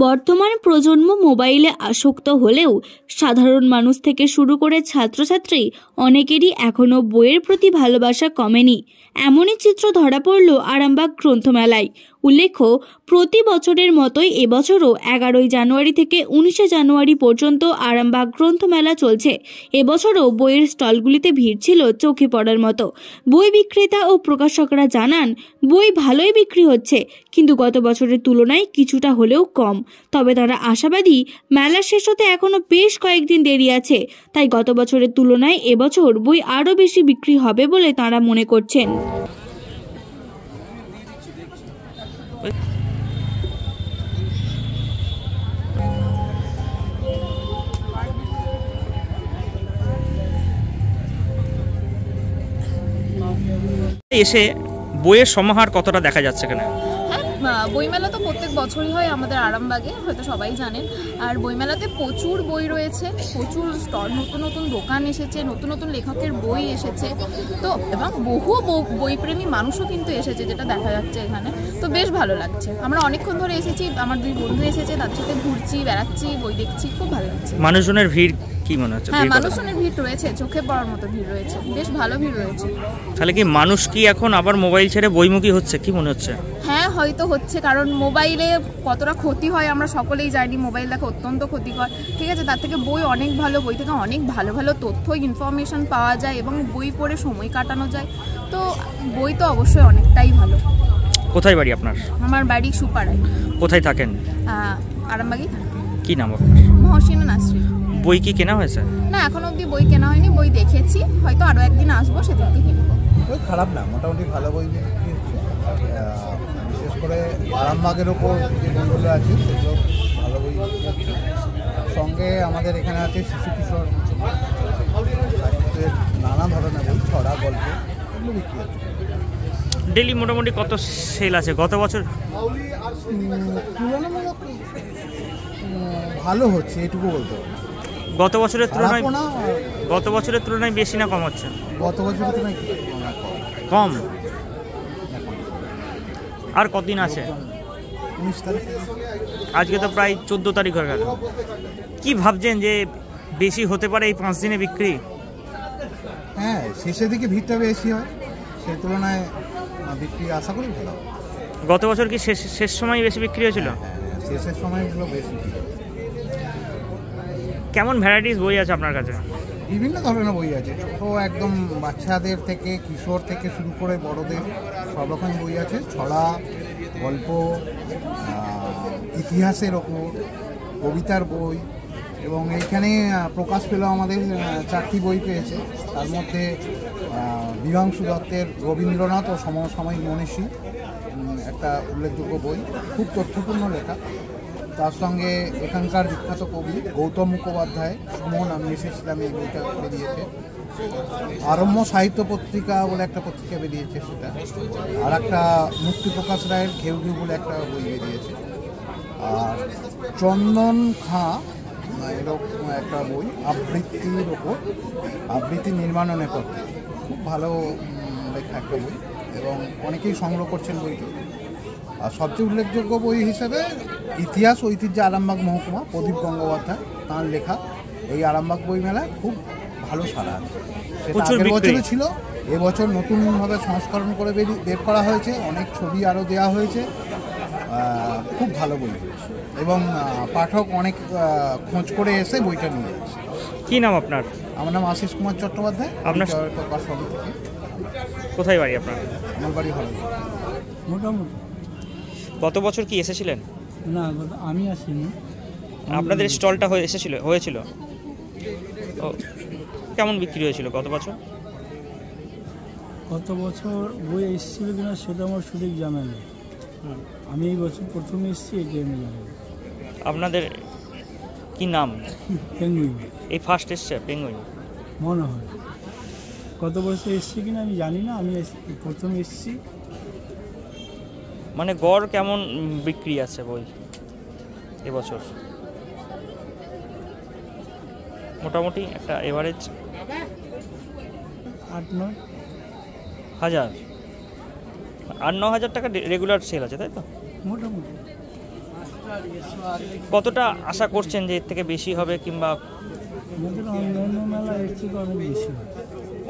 বর্তমান প্রজন্ম মোবাইলে আসক্ত হলেও সাধারণ মানুষ থেকে শুরু করে ছাত্রছাত্রী অনেকেরই এখনও বইয়ের প্রতি ভালোবাসা কমেনি। এমনই চিত্র ধরা পড়ল আরামবাগ গ্রন্থমেলায়। উল্লেখ্য, প্রতি বছরের মতোই এবছরও 11ই জানুয়ারি থেকে 19শে জানুয়ারি পর্যন্ত আরামবাগ গ্রন্থমেলা চলছে। এবছরও বইয়ের স্টলগুলিতে ভিড় ছিল চোখে পড়ার মতো। বই বিক্রেতা ও প্রকাশকরা জানান, বই ভালোই বিক্রি হচ্ছে, কিন্তু গত বছরের তুলনায় কিছুটা হলেও কম। তবে তারা আশাবাদী, মেলা শেষ হতে এখনো বেশ কয়েকদিন দেরি আছে, তাই গত বছরের তুলনায় এবছর বই আরও বেশি বিক্রি হবে বলে তারা মনে করছেন। এসে বইয়ের সমাহার কতটা দেখা যাচ্ছে এখানে? বইমেলা তো প্রত্যেক বছরই হয় আমাদের আরামবাগে, হয়তো সবাই জানেন। আর বইমেলাতে প্রচুর বই রয়েছে, প্রচুর স্টল, নতুন নতুন দোকান এসেছে, নতুন নতুন লেখকের বই এসেছে, তো এবং বহু বইপ্রেমী মানুষও কিন্তু এসেছে, যেটা দেখা যাচ্ছে এখানে। তো বেশ ভালো লাগছে। আমরা অনেকক্ষণ ধরে এসেছি, আমার দুই বন্ধু এসেছে, তাদের সাথে ঘুরছি, বেড়াচ্ছি, বই দেখছি, খুব ভালো লাগছে। মানুষজনের ভিড় কি মনে হচ্ছে? হ্যাঁ, মানুষজনের ভিড় রয়েছে, চোখে পড়ার মতো ভিড় রয়েছে, বেশ ভালো ভিড় রয়েছে। তাহলে কি মানুষ কি এখন আবার মোবাইল ছেড়ে বইমুখী হচ্ছে, কি মনে হচ্ছে? হ্যাঁ, হয়তো হচ্ছে, কারণ মোবাইলে কতটা ক্ষতি হয় আমরা সকলেই জানি। মোবাইল দেখা অত্যন্ত ক্ষতিকর, ঠিক আছে। তার থেকে বই অনেক ভালো, বই থেকে অনেক ভালো ভালো তথ্য, ইনফরমেশন পাওয়া যায় এবং বই পড়ে সময় কাটানো যায়। তো বই তো অবশ্যই অনেকটাই ভালো। কোথায় বাড়ি আপনার? আমার বাড়ি সুপাড়ায়। কোথায় থাকেন? আরামবাগই থাকি। কি নাম আপনার? মহসিনা নাসরিন। বই কি কেনা হয়েছে? না, এখনো অবধি বই কেনা হয়নি, বই দেখেছি, হয়তো আরও একদিন আসবো, সেদিনকে কিনবো। বই খারাপ না, মোটামুটি ভালো বই বিক্রি হচ্ছে। বিশেষ করে আরামবাগের ওপর যে বইগুলো আছে সেগুলো ভালো বই বিক্রি হচ্ছে। সঙ্গে আমাদের এখানে আছে শিশু কিশোর সাহিত্যের নানা ধরনের বই, ছড়া, গল্প, এগুলো বিক্রি হচ্ছে। ডেলি মোটামুটি কত সেল আছে গত বছর? তুলনামূলক ভালো হচ্ছে, এটুকু বলতে হবে। গত বছরের তুলনায় বেশি না কম হচ্ছে? গত বছরের তুলনায় কম। আর কতদিন আছে? 19 তারিখ। আজকে তো প্রায় 14 তারিখ হয়ে গেল। কি ভাবছেন যে বেশি হতে পারে এই 5 দিনে বিক্রি? হ্যাঁ, শেষের দিকে ভিড়টা বেশি হয়, সেই তুলনায় বিক্রি আশা করি ভালো। গত বছর কি শেষ সময় বেশি বিক্রি হয়েছিল? হ্যাঁ, শেষের সময়গুলো বেশি। কেমন ভ্যারাইটিস বই আছে আপনার কাছে? বিভিন্ন ধরনের বই আছে, ছোট একদম বাচ্চাদের থেকে কিশোর থেকে শুরু করে বড়দের সব রকম বই আছে। ছড়া, গল্প, ইতিহাসের ওপর, কবিতার বই, এবং এইখানে প্রকাশ পেল আমাদের 4টি বই পেয়েছে। তার মধ্যে বিভাংশু দত্তের রবীন্দ্রনাথ ও সমসাময়িক মনীষী একটা উল্লেখযোগ্য বই, খুব তথ্যপূর্ণ লেখা। তার সঙ্গে এখানকার বিখ্যাত কবি গৌতম মুখোপাধ্যায় সুমন, আমি এসেছিলাম, এই বইটা বেরিয়েছে। আরম্য সাহিত্য পত্রিকা বলে একটা পত্রিকা বেরিয়েছে সেটা, আর একটা মুক্তিপ্রকাশ রায়ের ঘেউ ঘেউ বলে একটা বই বেরিয়েছে। আর চন্দন খাঁ এরকম একটা বই, আবৃত্তির ওপর, আবৃত্তি নির্মাণ নেপথ্যে, খুব ভালো লেখা একটা বই এবং অনেকেই সংগ্রহ করছেন বইটি। আর সবচেয়ে উল্লেখযোগ্য বই হিসেবে ইতিহাস ঐতিহ্য আরামবাগ মহকুমা, প্রদীপ গঙ্গোপাধ্যায়, তাঁর লেখা। এই আরামবাগ বই মেলায় খুব ভালো সাড়া আছে। সেটা আগের বছরও ছিল, এবছর নতুনভাবে সংস্করণ করে বের করা হয়েছে, অনেক ছবি আরও দেওয়া হয়েছে। খুব ভালো বই হয়েছে এবং পাঠক অনেক খোঁজ করে এসে বইটা নিয়ে যাচ্ছে। কী নাম আপনার? আমার নাম আশিস কুমার চট্টোপাধ্যায়। আপনার কোথায় বাড়ি আপনার? আমার বাড়ি হল। মোটামুটি গত বছর কি এসেছিলেন? না, আমি আসিনি। আপনাদের স্টলটা হয়েছিল ও, কেমন বিক্রি হয়েছিল গত বছর? গত বছর বই এসেছিল কিনা সেটা আমার সঠিক জানা নেই। আমি এই বছর প্রথমে এসেছি, এই আমি জানি। আপনাদের কি নাম? পেঙ্গুইন। এই ফার্স্ট এসছে পেঙ্গুইন মনে হয়। গত বছর এসেছি কিনা আমি জানি না, আমি প্রথম এসেছি। মানে গড় কেমন বিক্রি আছে বই এবছর? মোটামুটি একটা এভারেজ 8-9 হাজার, 8-9 হাজার টাকা রেগুলার সেল আছে, তাই তো? মোটামুটি। কতটা আশা করছেন যে এর থেকে বেশি হবে, কিংবা আমাদের অন্যান্য মেলা এর থেকে অনেক বেশি হয়।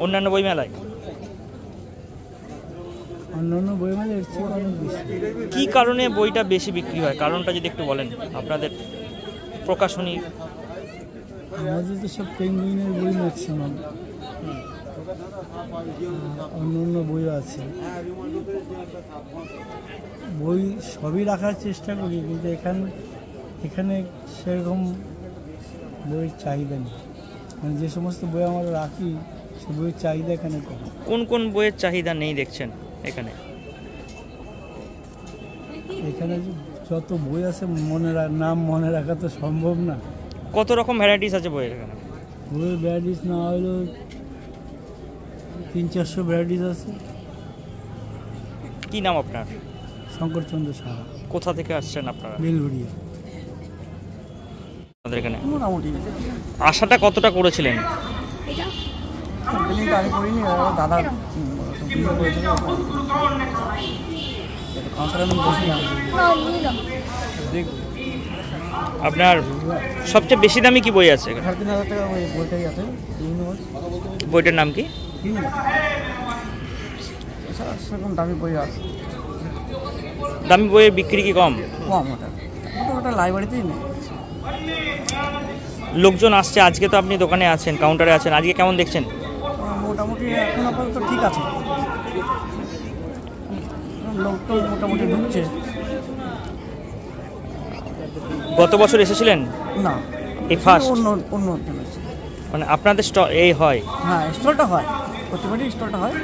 অন্যান্য বই মেলায় অন্যান্য বই মেলা এর থেকে অনেক বেশি। কি কারণে বইটা বেশি বিক্রি হয়, কারণটা যদি একটু বলেন আপনাদের প্রকাশনী? আমাদের তো সব পেঙ্গুইনের বই ম্যাক্সিমাম, অন্য অন্য বইও আছে। বই সবই রাখার চেষ্টা করি, কিন্তু এখানে সেরকম বইয়ের চাহিদা নেই। মানে যে সমস্ত বই আমরা রাখি সে বইয়ের চাহিদা এখানে কম। কোন কোন বইয়ের চাহিদা নেই দেখছেন এখানে? এখানে যত বই আছে নাম মনে রাখা তো সম্ভব না। কত রকম ভ্যারাইটিস আছে বইয়ের এখানে? বইয়ের ভ্যারাইটিস না হলেও 300-400 ভ্যারাইটিস আছে। কি নাম আপনার? শঙ্করচন্দ্র সাহা, কোথা থেকে আসছেন আপনারা? বেলঘড়িয়া। আমাদের এখানে মোটামুটি আশাটা কতটা করেছিলেন? আমি করিনি, দাদা আপনার সবচেয়ে বেশি দামি কি বই আছে এখানে? 3,500 টাকা ওই বইটাই আছে। বইটার নাম কি? সেরকম দামি বই আছে, দামি বইয়ের বিক্রি কি কম? কম। ওটা লাইব্রেরিতেই নেই। লোকজন আসছে, আজকে তো আপনি দোকানে আছেন, কাউন্টারে আছেন, আজকে কেমন দেখছেন? মোটামুটি এখন আপাতত ঠিক আছে, লোক তো মোটামুটি ঢুকছে। গত বছর এসেছিলেন? না, এই ফার্স্ট? অন্য মানে আপনাদের স্টল এই হয়? হ্যাঁ, স্টলটা হয়, প্রতিবারই স্টলটা হয়।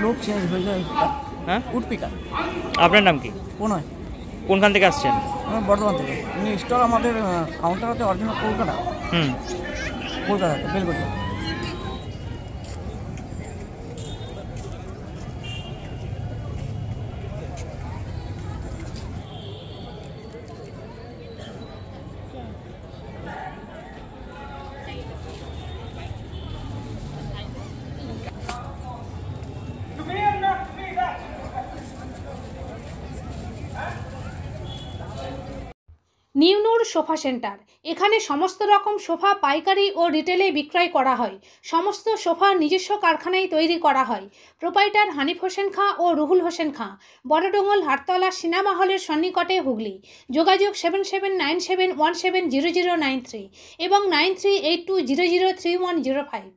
লোক চেঞ্জ হয়ে যায়। হ্যাঁ, উডপিকার। আপনার নাম কি? কোনয়। কোনখান থেকে আসছেন? আমি বর্ধমান থেকে। স্টল আমাদের কাউন্টার আছে অরিজিনাল কলকাতা, কলকাতাতে বেলগড়িয়া। নিউনুর sofa centre. এখানে সমস্ত রকম সোফা পাইকারি ও রিটেলে বিক্রয় করা হয়। সমস্ত সোফা নিজস্ব কারখানায় তৈরি করা হয়। প্রোপাইটার হানিফ হোসেন খাঁ ও রুহুল হোসেন খাঁ, বড়ডোঙ্গল হাটতলা সিনেমা হলের সন্নিকটে, হুগলি। যোগাযোগ 7797170093 এবং 9382003105।